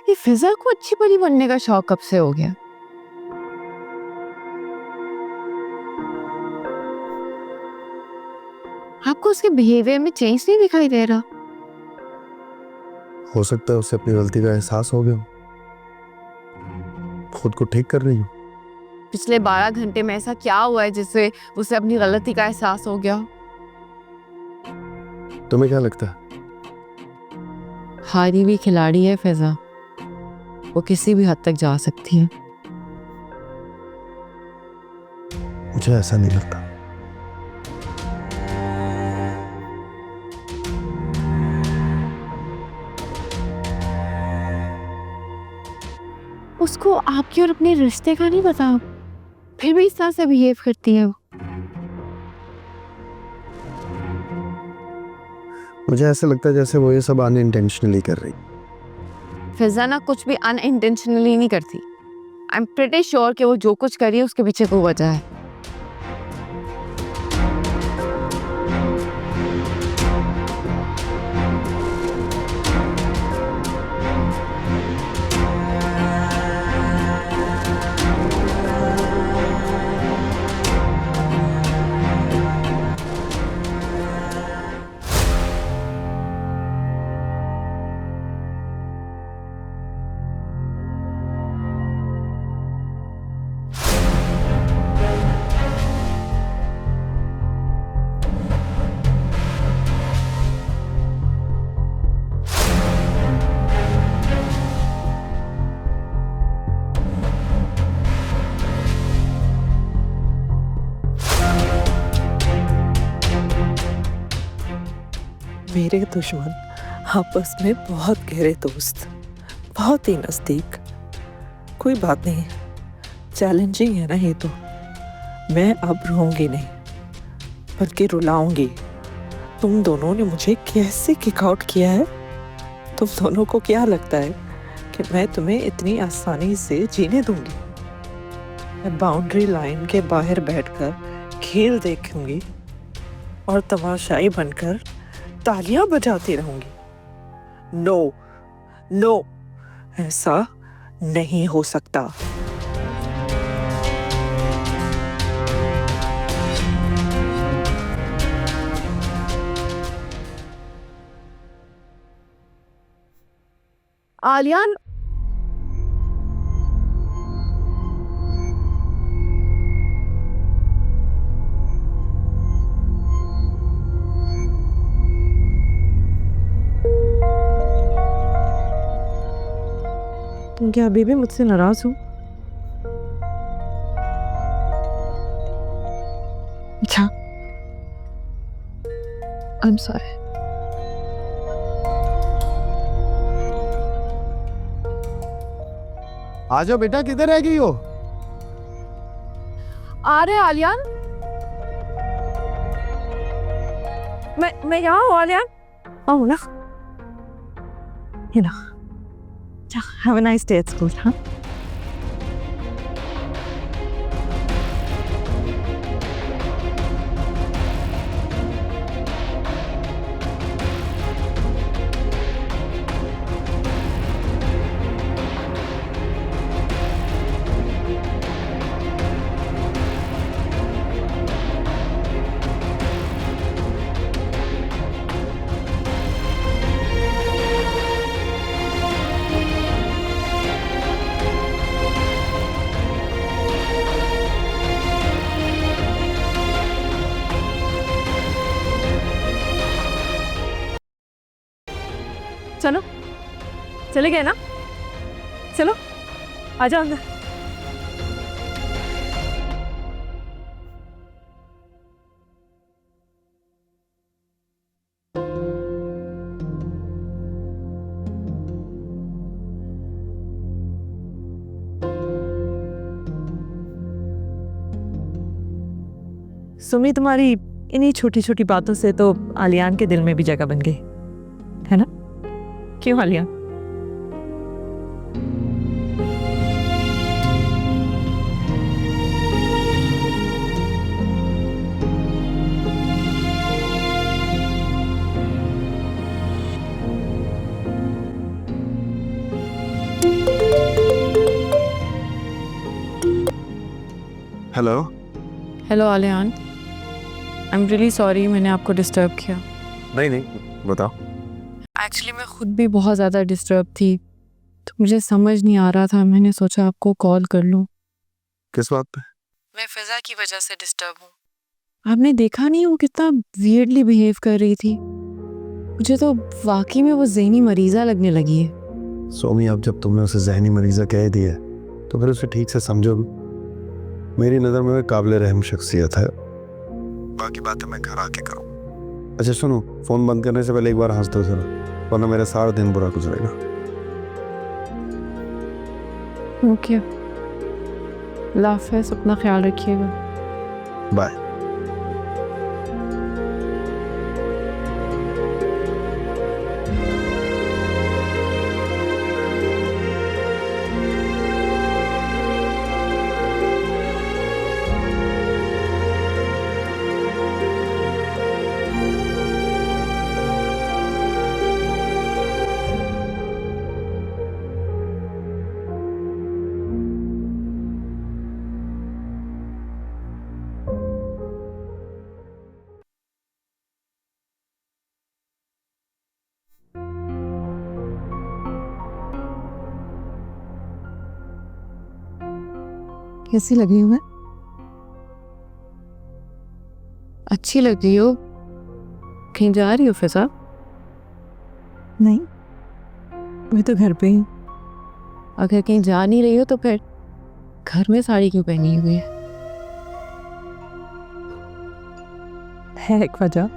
ये फिजा को अच्छी परी बनने का शौक कब से हो गया? आपको उसके बिहेवियर में चेंज नहीं दिखाई दे रहा? हो सकता है उसे अपनी गलती का एहसास हो गया, खुद को ठीक कर रही हूँ। पिछले 12 घंटे में ऐसा क्या हुआ है जिससे उसे अपनी गलती का एहसास हो गया? तुम्हें क्या लगता है? हारी भी खिलाड़ी है फिजा, वो किसी भी हद तक जा सकती है। मुझे ऐसा नहीं लगता। उसको आपके और अपने रिश्ते का नहीं पता, फिर भी इस तरह से बिहेव करती है वो। मुझे ऐसा लगता है जैसे वो ये सब अनइंटेंशनली कर रही। फिजा ना कुछ भी अनइंटेंशनली नहीं करती। आई एम प्रीटी श्योर कि वो जो कुछ कर रही है उसके पीछे कोई वजह है। मेरे दुश्मन आपस में बहुत गहरे दोस्त, बहुत ही नजदीक। कोई बात नहीं, चैलेंजिंग है ना ये तो। मैं अब रोऊंगी नहीं, बल्कि रुलाऊंगी। तुम दोनों ने मुझे कैसे किक आउट किया है? तुम दोनों को क्या लगता है कि मैं तुम्हें इतनी आसानी से जीने दूंगी? मैं बाउंड्री लाइन के बाहर बैठकर खेल देखूंगी और तमाशाई बनकर तालियां बजाती रहूंगी। नो नो, ऐसा नहीं हो सकता। आलियान, तुम क्या अभी भी मुझसे नाराज हो? अच्छा, आई एम सॉरी। आ जाओ बेटा, किधर रह गई हो? आ रहे आलियान। मैं यहाँ हूँ आलियान। आओ ना, ये ना। Have a nice day at school. हाँ, चलो, चले गए ना? चलो आ जाओ अंदर। सुमी, तुम्हारी इन्हीं छोटी छोटी बातों से तो आलियान के दिल में भी जगह बन गई है ना? क्यों Aliyan? Hello. Hello Aliyan, I am really sorry मैंने आपको डिस्टर्ब किया। नहीं, बताओ। एक्चुअली मैं खुद भी बहुत ज़्यादा डिस्टर्ब थी, तो मुझे समझ नहीं आ रहा था, मैंने सोचा आपको कॉल कर लूँ। किस बात पे? मैं फिजा की वजह से डिस्टर्ब हूँ। आपने देखा नहीं वो कितना वियर्डली बिहेव कर रही थी? मुझे तो वाकई में वो ज़हनी मरीज़ा लगने लगी है। सोमी, अब जब तुमने उसे जहनी मरीज़ा कह दिया तो फिर उसे ठीक से समझो। मेरी नज़र में वो काबिल रहम शख्सियत है। बाकी बातें मैं घर आके करूँ। अच्छा सुनो, फ़ोन बंद करने से पहले एक बार हंस दो जरा, वरना मेरा सारा दिन बुरा गुजरेगा। ओके, अल्लाह हाफ़िज़, अपना ख्याल रखिएगा। बाय। कैसी लग रही हूँ मैं? अच्छी लग रही हो। कहीं जा रही हो फिजा? नहीं, मैं तो घर पे ही हूँ। अगर कहीं जा नहीं रही हो तो फिर घर में साड़ी क्यों पहनी हुई है एक वजह।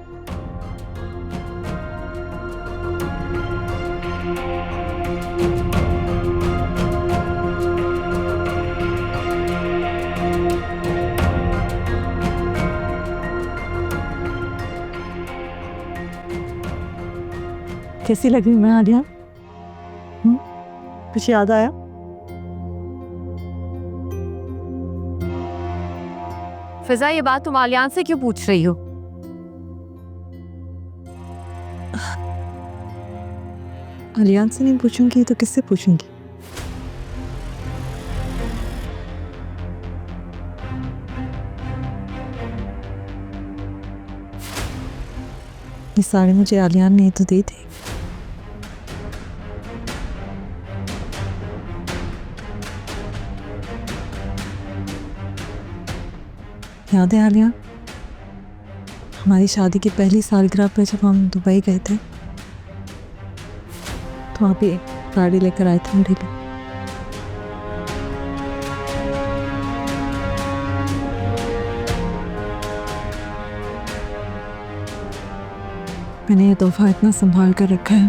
कैसी लग रही मैं आलिया? कुछ याद आया? फिजा, ये बात तुम आलियान से क्यों पूछ रही हो? आलियान से नहीं पूछूंगी तो किससे पूछूंगी? ये साड़ी मुझे आलियान ने तो दी थी। याद है आलिया, हमारी शादी की पहली सालगिरह पे जब हम दुबई गए थे तो वहाँ पे साड़ी लेकर आए थे मेरे लिए। मैंने ये तोहफा इतना संभाल कर रखा है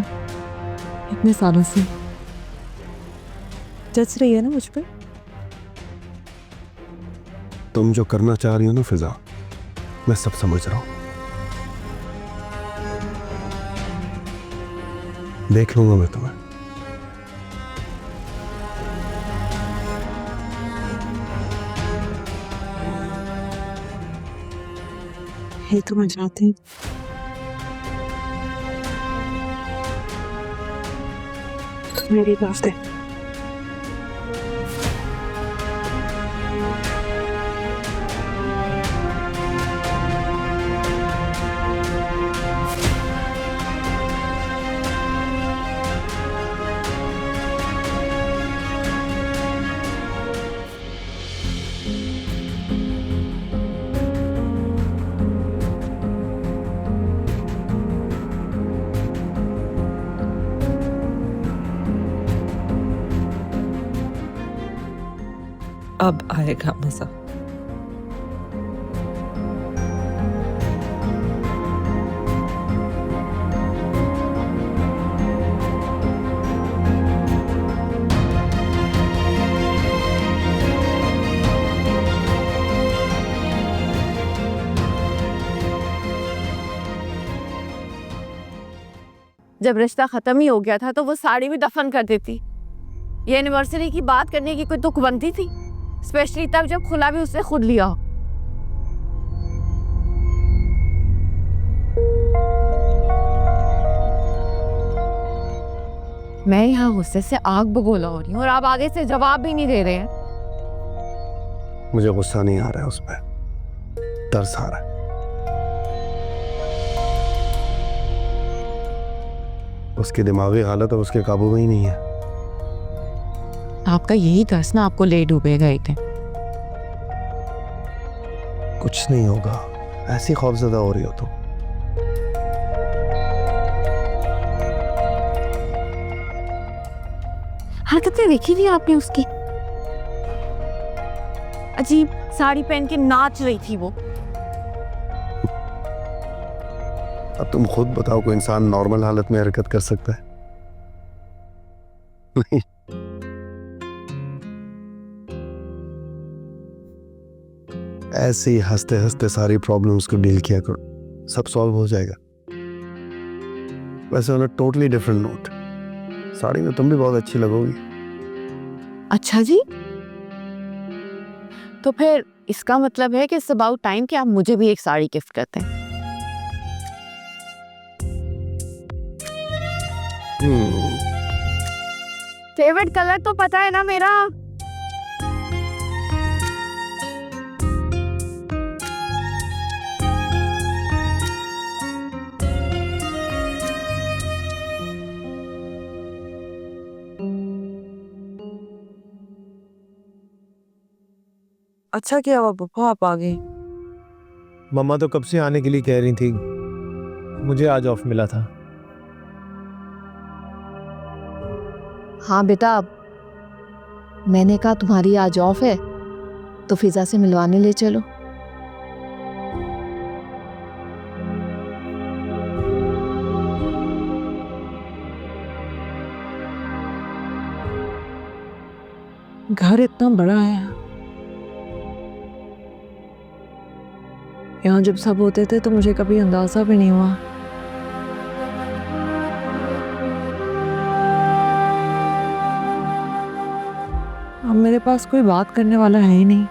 इतने सालों से। जच रही है ना मुझ पे? तुम जो करना चाह रही हो ना फिजा, मैं सब समझ रहा हूं। देख लूंगा मैं तुम्हें। ये तो मैं चाहती हूँ। मेरी बात है। अब आएगा मजा। जब रिश्ता खत्म ही हो गया था तो वो साड़ी भी दफन कर देती। ये एनिवर्सरी की बात करने की कोई तुक बनती थी? स्पेशली तब जब खुला भी उसने खुद लिया हो। मैं यहाँ गुस्से से आग बगोला हो रही हूँ और आप आगे से जवाब भी नहीं दे रहे हैं। मुझे गुस्सा नहीं आ रहा है उस पर, तरस आ रहा है। उसकी दिमागी हालत अब उसके काबू में ही नहीं है। आपका यही तरस ना आपको ले डूबेगा एक दिन। कुछ नहीं होगा, ऐसी खौफजदा हो रही हो तो। हरकतें देखी थी आपने उसकी? अजीब साड़ी पहन के नाच रही थी वो। अब तुम खुद बताओ, कोई इंसान नॉर्मल हालत में हरकत कर सकता है? नहीं। ऐसे ही हंसते हंसते सारी प्रॉब्लम्स को डील किया करो, सब सॉल्व हो जाएगा। वैसे on a totally different note, sari में तुम भी बहुत अच्छी लगोगी। अच्छा जी, तो फिर इसका मतलब है कि इट्स अबाउट टाइम कि आप मुझे भी एक साड़ी गिफ्ट करते हैं। फेवरेट कलर तो पता है ना मेरा। अच्छा किया हुआ पप्पा आप आ गए। मम्मा तो कब से आने के लिए कह रही थी, मुझे आज ऑफ मिला था। हाँ बेटा, मैंने कहा तुम्हारी आज ऑफ है तो फिजा से मिलवाने ले चलो। घर इतना बड़ा है, यहाँ जब सब होते थे तो मुझे कभी अंदाजा भी नहीं हुआ। अब मेरे पास कोई बात करने वाला है ही नहीं।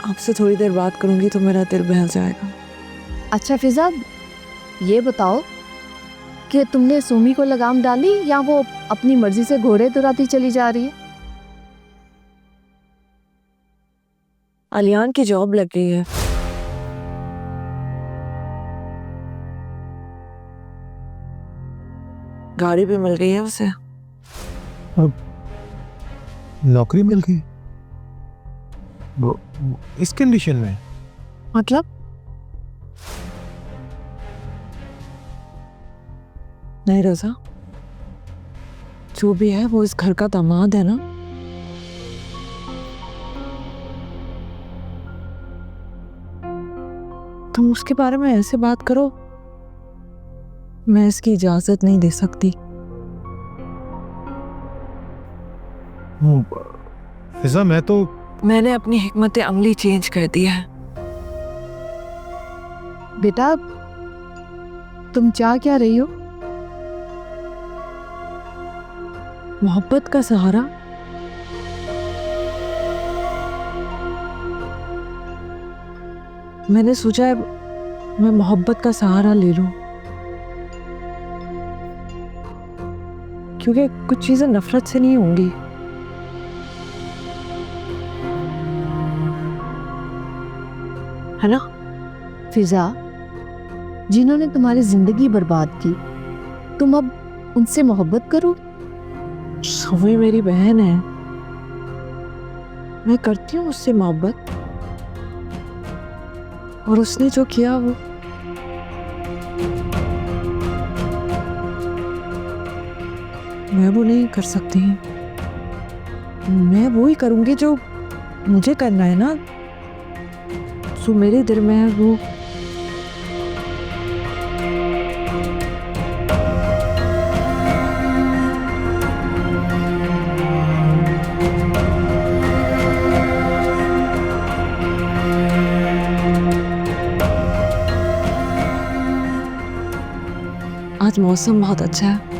आपसे थोड़ी देर बात करूंगी तो मेरा दिल बहल जाएगा। अच्छा फिजा, ये बताओ कि तुमने सोमी को लगाम डाली या वो अपनी मर्जी से घोड़े दुराती चली जा रही है? अलियान की जॉब लग गई है। गाड़ी भी मिल गई है उसे। नौकरी मिल गई इस कंडीशन में? मतलब नहीं रजा, जो भी है वो इस घर का दामाद है ना। तुम उसके बारे में ऐसे बात करो, मैं इसकी इजाजत नहीं दे सकती। फिजा मैंने अपनी हिकमत अमली चेंज कर दी है। बेटा तुम चाह क्या रही हो? मोहब्बत का सहारा। मैंने सोचा है मैं मोहब्बत का सहारा ले लूं, क्योंकि कुछ चीजें नफरत से नहीं होंगी। है ना? फिजा, जिन्होंने तुम्हारी जिंदगी बर्बाद की, तुम अब उनसे मोहब्बत करो? सोमी मेरी बहन है, मैं करती हूँ उससे मोहब्बत, और उसने जो किया वो मैं वो नहीं कर सकती। मैं वो ही करूंगी जो मुझे करना है ना, जो मेरे दिल में है वो। आज मौसम बहुत अच्छा है।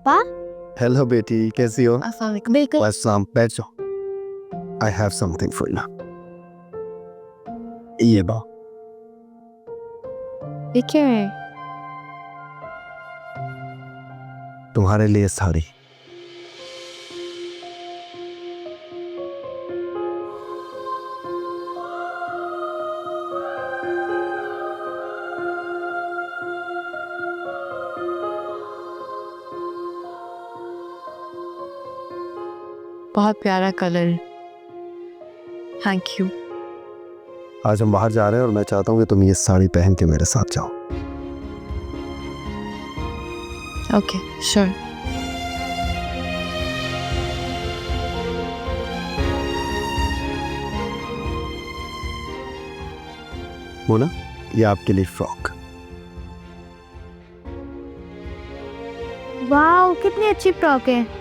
पापा। हेलो बेटी, कैसी हो? बिल्कुल। अस्सलाम, बैठ जाओ। I have something for you. ये बा, ये क्या है? तुम्हारे लिए साड़ी। बहुत प्यारा कलर। Thank you. आज हम बाहर जा रहे हैं और मैं चाहता हूँ कि तुम ये साड़ी पहन के मेरे साथ जाओ। Okay, sure. मोना, ये आपके लिए फ्रॉक। वाह, कितनी अच्छी फ्रॉक है।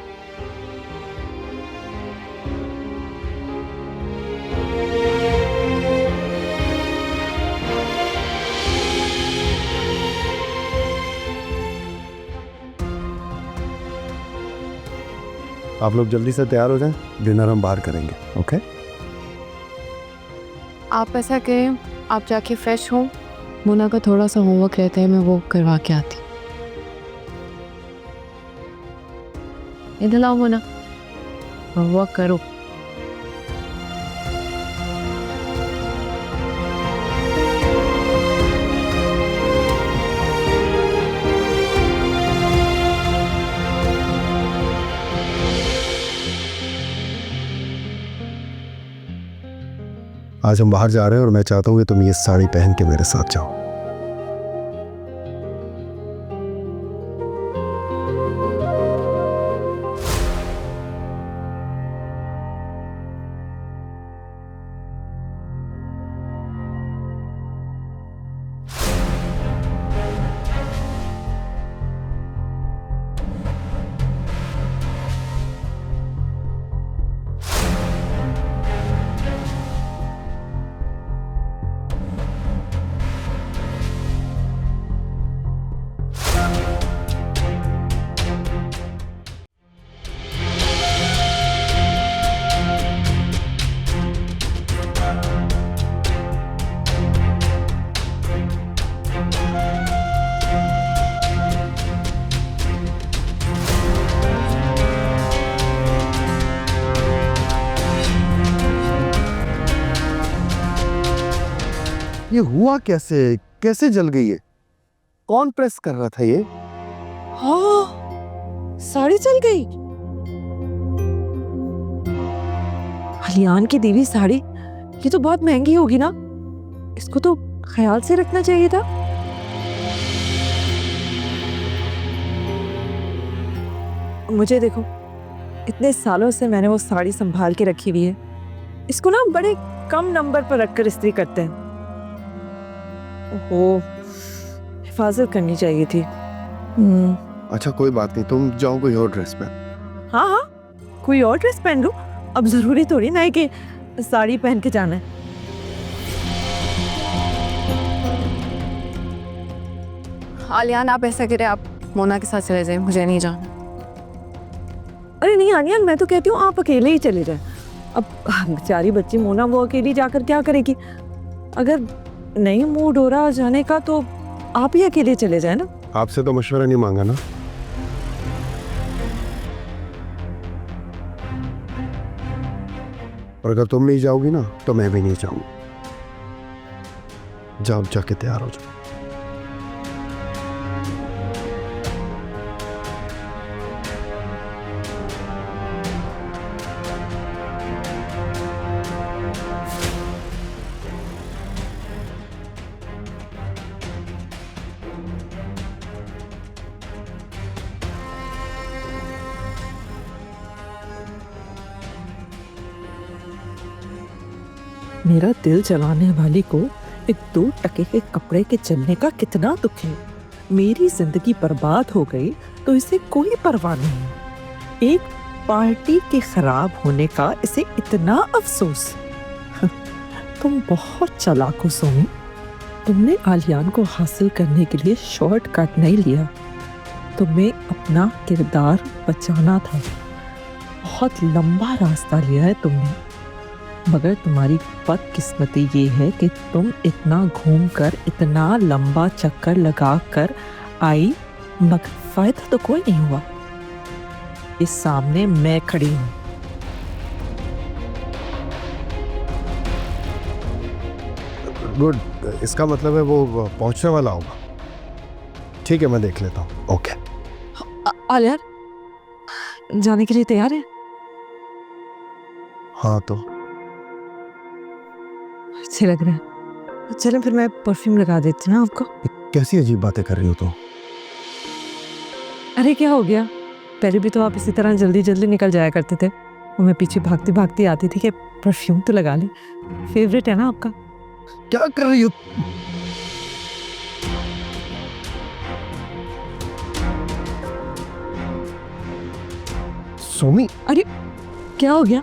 आप लोग जल्दी से तैयार हो जाएं, डिनर हम बाहर करेंगे। ओके? आप ऐसा करें, आप जाके फ्रेश हो। मोना का थोड़ा सा होमवर्क रहता है, मैं वो करवा के आती। इधर लाओ मोना, होमवर्क करो। आज हम बाहर जा रहे हैं और मैं चाहता हूँ कि तुम ये साड़ी पहन के मेरे साथ जाओ। ये हुआ कैसे? कैसे जल गई है? कौन प्रेस कर रहा था ये? हाँ, साड़ी चल गई। अलियान की दी हुई साड़ी, ये तो बहुत महंगी होगी ना। इसको तो ख्याल से रखना चाहिए था। मुझे देखो, इतने सालों से मैंने वो साड़ी संभाल के रखी हुई है। इसको ना बड़े कम नंबर पर रखकर इस्त्री करते हैं। ओहो, हिफाजत करनी चाहिए थी। अच्छा कोई बात नहीं, तुम जाओ कोई और ड्रेस पहन। हाँ हाँ, कोई और ड्रेस पहन लो। अब जरूरी थोड़ी ना है कि साड़ी पहन के जाना है। आलियान, आप ऐसा करें, आप मोना के साथ चले जाएं, मुझे नहीं जाना। अरे नहीं आलियान, मैं तो कहती हूँ आप अकेले ही चले जाएं। अब बेचारी बच्ची मोना, वो अकेली जाकर क्या करेगी? अगर नहीं मूड हो रहा जाने का तो आप ही अकेले चले जाए ना। आपसे तो मशवरा नहीं मांगा ना। और अगर तुम नहीं जाओगी ना तो मैं भी नहीं जाऊंगा। जाओ, जाके तैयार हो जाओ। मेरा दिल जलाने वाली को एक 2 टके के कपड़े के चलने का कितना दुख है। मेरी जिंदगी बर्बाद हो गई तो इसे कोई परवाह नहीं। एक पार्टी के खराब होने का इसे इतना अफसोस। तुम बहुत चालाक हो सोमी। तुमने आलियान को हासिल करने के लिए शॉर्टकट नहीं लिया, तुम्हें अपना किरदार बचाना था। बहुत लंबा रास्ता लिया है तुमने, मगर तुम्हारी बदकिस्मती ये है कि तुम इतना घूमकर इतना लंबा चक्कर लगा कर आई, मगर फायदा तो कोई नहीं हुआ। इस सामने मैं खड़ी हूँ। गुड, इसका मतलब है वो पहुंचने वाला होगा। ठीक है, मैं देख लेता हूँ। ओके। आलिया जाने के लिए तैयार है? हाँ तो अच्छे लग रहे हैं। चलो फिर मैं परफ्यूम लगा देती हूँ ना आपको। कैसी अजीब बातें कर रही हो तुम? अरे क्या हो गया, पहले भी तो आप इसी तरह जल्दी जल्दी निकल जाया करते थे और मैं पीछे भागती भागती आती थी कि परफ्यूम तो लगा ले, फेवरेट है ना आपका। क्या कर रही हो? सोमी, अरे क्या हो गया,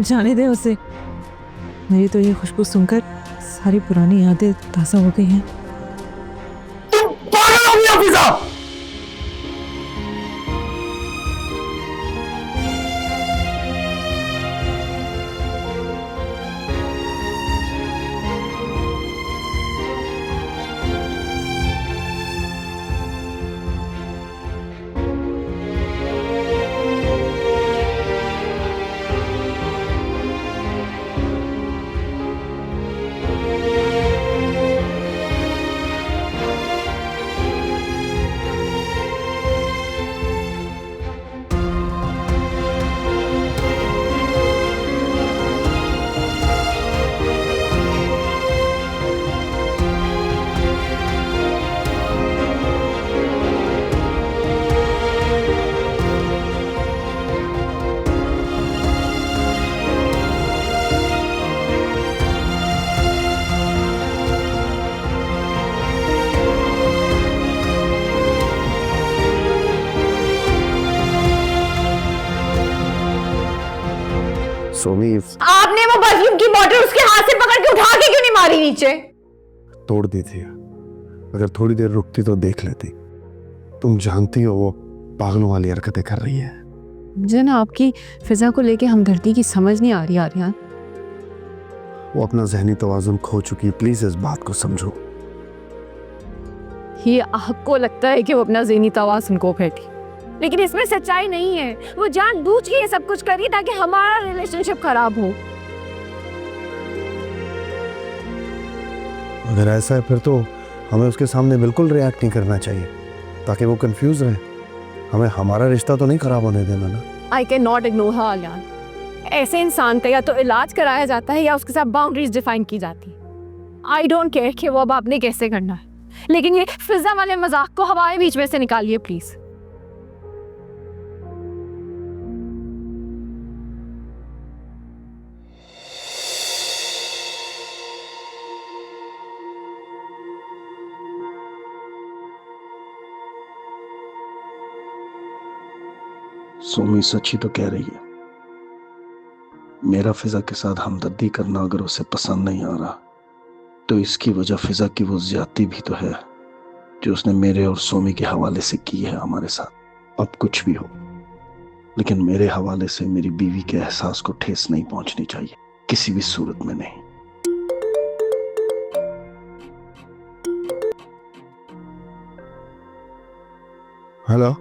जाने दे उसे। मेरी तो ये खुशबू सुनकर सारी पुरानी यादें ताज़ा हो गई हैं। तुम पागल हो गई फिजा! सोमी, आपने वो परफ्यूम की बोतल उसके हाथ से पकड़ के उठा के क्यों नहीं मारी नीचे? तोड़ दी थी। अगर थोड़ी देर रुकती तो देख लेती। तुम जानती हो वो पागलों वाली हरकतें कर रही है। मुझे ना आपकी फिजा को लेके हमदर्दी की समझ नहीं आ रही आर्यन। वो अपना जहनी तवाजुन खो चुकी है। प्लीज इस बात को समझो। ये आपको लगता है कि वो अपना ज़हनी तवाज़ुन खो बैठी, लेकिन इसमें सच्चाई नहीं है। वो जानबूझ के ये सब कुछ करी ताकि हमारा रिलेशनशिप खराब हो। अगर ऐसा है फिर तो हमें उसके सामने बिल्कुल रिएक्ट नहीं करना चाहिए ताकि वो कंफ्यूज रहे। हमें हमारा रिश्ता तो नहीं खराब होने देना ना। I can not ignore her Aliyan. ऐसे इंसान का या तो इलाज कराया जाता है या उसके साथ बाउंड्रीज डिफाइन की जाती है। आई डोंट केयर कि वो अब आपने कैसे करना है, लेकिन ये फिजा वाले मजाक को हमारे बीच में से निकालिए प्लीज। सोमी सच्ची तो कह रही है। मेरा फिजा के साथ हमदर्दी करना अगर उसे पसंद नहीं आ रहा तो इसकी वजह फिजा की वो ज्यादती भी तो है जो उसने मेरे और सोमी के हवाले से की है हमारे साथ। अब कुछ भी हो, लेकिन मेरे हवाले से मेरी बीवी के एहसास को ठेस नहीं पहुंचनी चाहिए, किसी भी सूरत में नहीं। हेलो,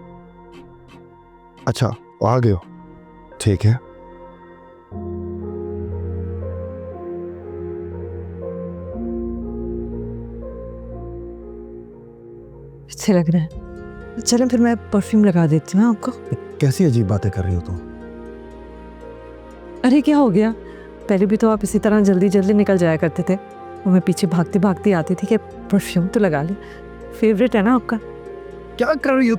अच्छा आ गए हो, ठीक है। अच्छे लग रहे हैं। चलें फिर मैं परफ्यूम लगा देती हूँ आपको। कैसी अजीब बातें कर रही हो तुम? अरे क्या हो गया, पहले भी तो आप इसी तरह जल्दी जल्दी निकल जाया करते थे और मैं पीछे भागती भागती आती थी कि परफ्यूम तो लगा ले, फेवरेट है ना आपका। क्या कर रही हो?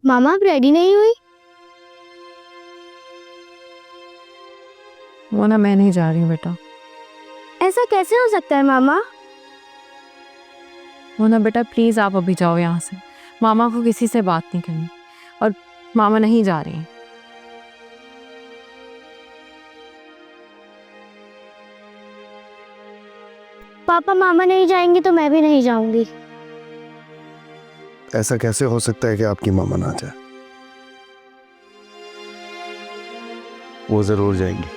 मामा आप रेडी नहीं हुई? मोना मैं नहीं जा रही हूँ बेटा। ऐसा कैसे हो सकता है मामा? मोना बेटा प्लीज आप अभी जाओ यहाँ से। मामा को किसी से बात नहीं करनी और मामा नहीं जा रही हैं। पापा मामा नहीं जाएंगे तो मैं भी नहीं जाऊंगी। ऐसा कैसे हो सकता है कि आपकी मामा ना जाए? वो जरूर जाएंगी।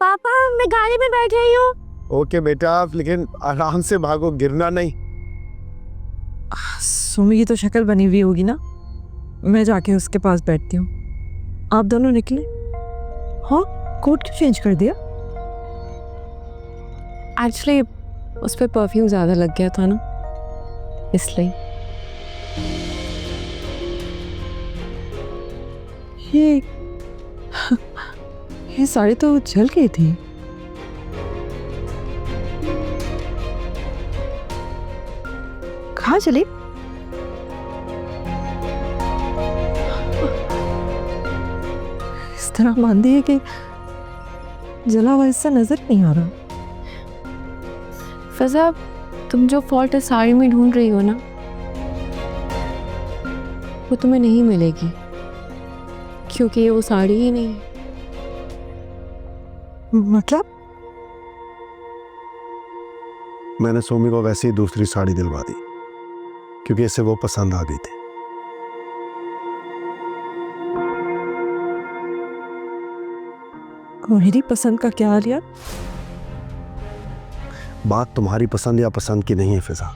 पापा मैं गाड़ी में बैठ रही हूँ। ओके बेटा, लेकिन आराम से भागो, गिरना नहीं। सुमी की तो शक्ल बनी हुई होगी ना, मैं जाके उसके पास बैठती हूँ। आप दोनों निकले? हाँ, कोट क्यों चेंज कर दिया? एक्चुअली उस पर परफ्यूम ज़्यादा लग गया था ना, इसलिए। ये साड़ी तो जल गई थी। कहाँ चली? इस तरह बांधी है कि जला हुआ हिस्सा नजर नहीं आ रहा। फिजा, तुम जो फॉल्ट है साड़ी में ढूंढ रही हो ना, वो तुम्हें नहीं मिलेगी, क्योंकि ये वो साड़ी ही नहीं है। मतलब? मैंने सोमी को वैसे ही दूसरी साड़ी दिलवा दी, क्योंकि इसे वो पसंद आ गई थी। मेरी पसंद का क्या हाल यार? बात तुम्हारी पसंद या पसंद की नहीं है फिजा,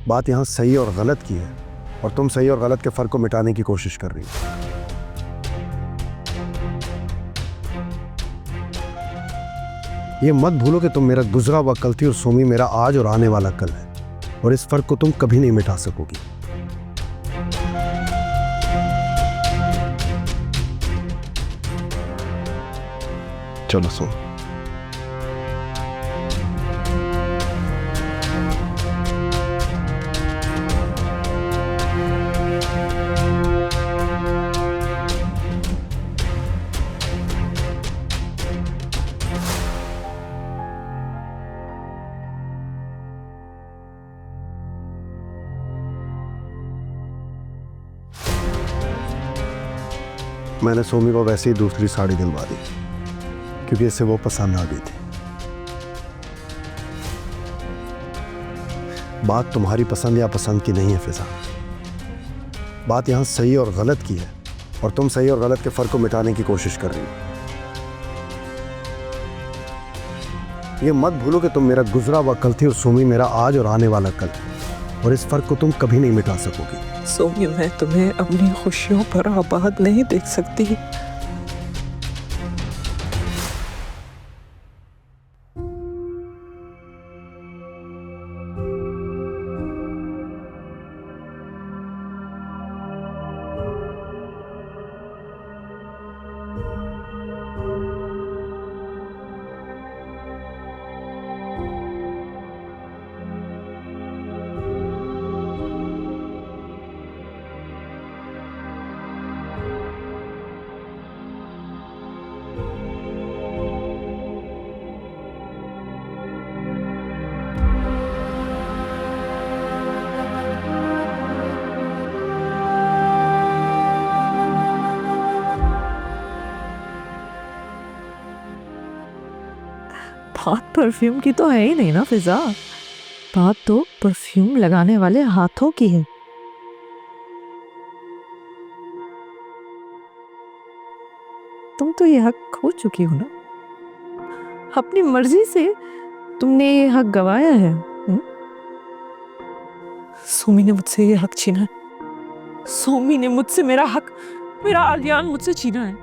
बात यहां सही और गलत की है, और तुम सही और गलत के फर्क को मिटाने की कोशिश कर रही हो। ये मत भूलो कि तुम मेरा गुजरा हुआ कल थी और सोमी मेरा आज और आने वाला कल है, और इस फर्क को तुम कभी नहीं मिटा सकोगी। चलो सो। मैंने सोमी को वैसे ही दूसरी साड़ी दिलवा दी, क्योंकि इसे वो पसंद आ गई थी। बात तुम्हारी पसंद या पसंद की नहीं है फिजा, बात यहां सही और गलत की है, और तुम सही और गलत के फर्क को मिटाने की कोशिश कर रही हो। ये मत भूलो कि तुम मेरा गुजरा हुआ कल थी और सोमी मेरा आज और आने वाला कल, और इस फर्क को तुम कभी नहीं मिटा सकोगी। सोमी, मैं तुम्हें अपनी खुशियों पर आबाद नहीं देख सकती। बात परफ्यूम की तो है ही नहीं ना फिजा, बात तो परफ्यूम लगाने वाले हाथों की है। तुम तो ये हक खो चुकी हो ना, अपनी मर्जी से तुमने ये हक गवाया है। सोमी ने मुझसे ये हक छीना है, सोमी ने मुझसे मेरा हक, मेरा आलियान मुझसे छीना है।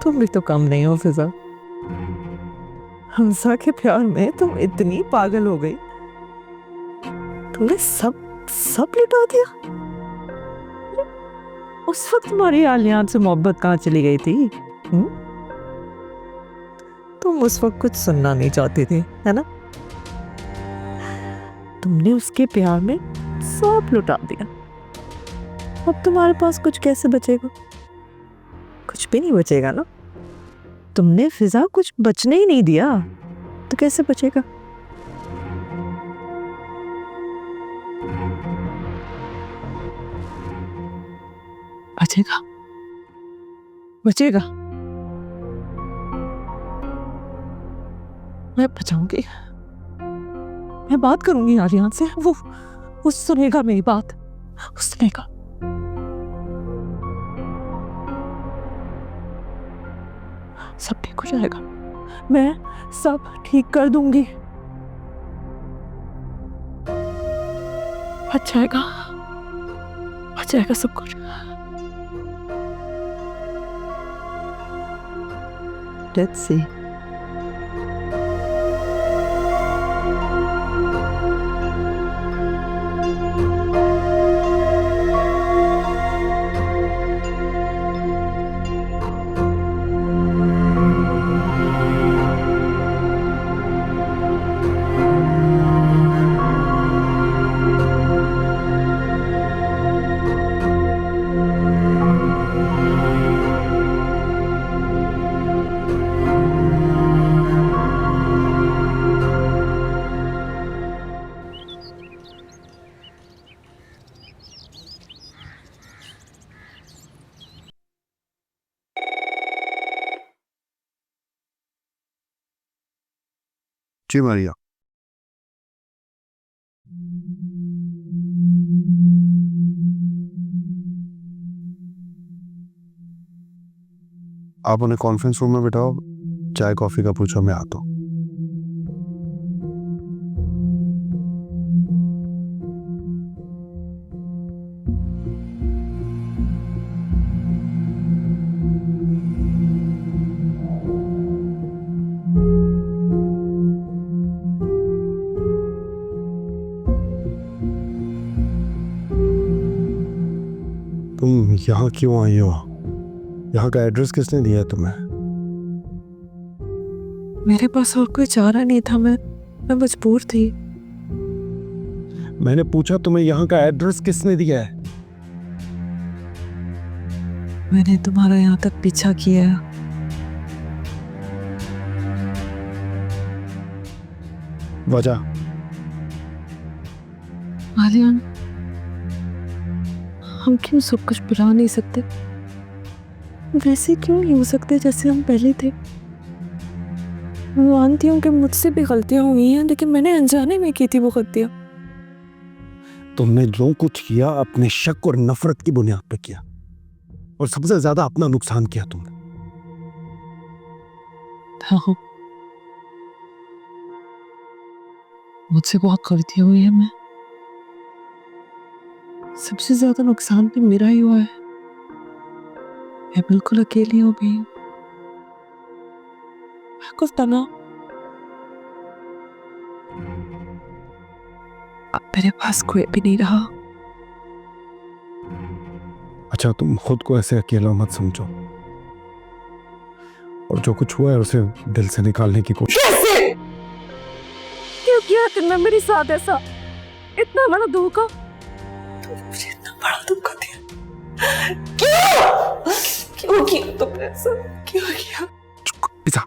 तुम भी तो कम नहीं हो फिजा, हमजा के प्यार में तुम इतनी पागल हो गई, तुमने सब लुटा दिया। उस वक्त तुम्हारी आलियान से मोहब्बत कहाँ चली गई थी? तुम उस वक्त कुछ सुनना नहीं चाहती थी, है ना? तुमने उसके प्यार में सब लुटा दिया। अब तुम्हारे पास कुछ कैसे बचेगा? कुछ भी नहीं बचेगा ना। तुमने फिजा कुछ बचने ही नहीं दिया, तो कैसे बचेगा? बचेगा, बचेगा। मैं बचाऊंगी, मैं बात करूंगी आलियान से। वो सुनेगा मेरी बात, वो सुनेगा। सब ठीक हो जाएगा, मैं सब ठीक कर दूंगी। अच्छा जाएगा, अच्छा जाएगा सब कुछ। Let's see. जी मारिया। आप उन्हें कॉन्फ्रेंस रूम में बिठाओ, चाय कॉफी का पूछो, मैं आता हूँ। तुम यहाँ क्यों आई हो? यहाँ का एड्रेस किसने दिया है तुम्हें? मेरे पास और कोई चारा नहीं था, मैं मजबूर थी। मैंने पूछा तुम्हें यहाँ का एड्रेस किसने दिया है? मैंने तुम्हारा यहाँ तक पीछा किया। वजह? आलियान, हम क्यों सब कुछ भुला नहीं सकते? वैसे क्यों नहीं हो सकते जैसे हम पहले थे? मैं मानती हूँ कि मुझसे भी गलतियां हुई हैं, लेकिन मैंने अनजाने में की थी वो गलतियां। तुमने जो कुछ किया अपने शक और नफरत की बुनियाद पर किया, और सबसे ज्यादा अपना नुकसान किया तुमने। हाँ, मुझसे बहुत गलतियां हुई है। मैं सबसे ज्यादा नुकसान भी मेरा ही हुआ है। मैं बिल्कुल अकेली हो गई हूँ, बिल्कुल तना। अब मेरे पास कोई भी नहीं रहा। अच्छा, तुम खुद को ऐसे अकेला मत समझो, और जो कुछ हुआ है उसे दिल से निकालने की कोशिश। कैसे? क्यों किया तुमने मेरे साथ ऐसा? इतना बड़ा धोखा, मुझे इतना बड़ा धोखा दिया। क्यों किया तुमने ऐसा? क्यों किया? पिता,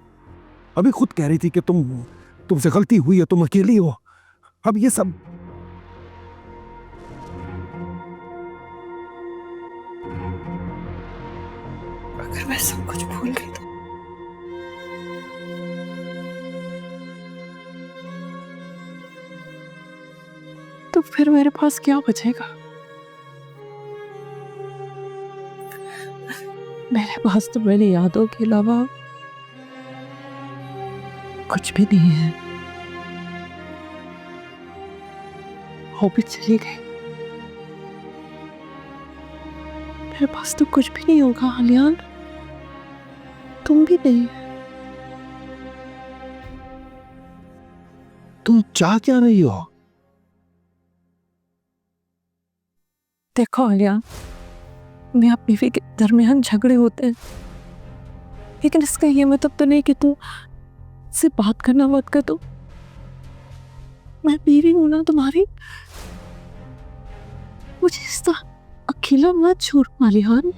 अभी खुद कह रही थी कि तुमसे गलती हुई है, तुम अकेली हो। अब ये सब अगर मैं सब कुछ भूल गई तो फिर मेरे पास क्या बचेगा? मेरे पास तो मेरी यादों के अलावा कुछ भी नहीं है। वो भी चली गई, मेरे पास तो कुछ भी नहीं होगा आलियान, तुम भी नहीं। तुम चाह क्या रही हो? देखो आलियान, मियाँ बीवी के दरमियान झगड़े होते हैं, लेकिन इसका ये मतलब तो नहीं कि तू से बात करना मत कर। तो मैं बीवी हूं ना तुम्हारी, मुझे इस तरह अकेला मत छोड़ मालिहान।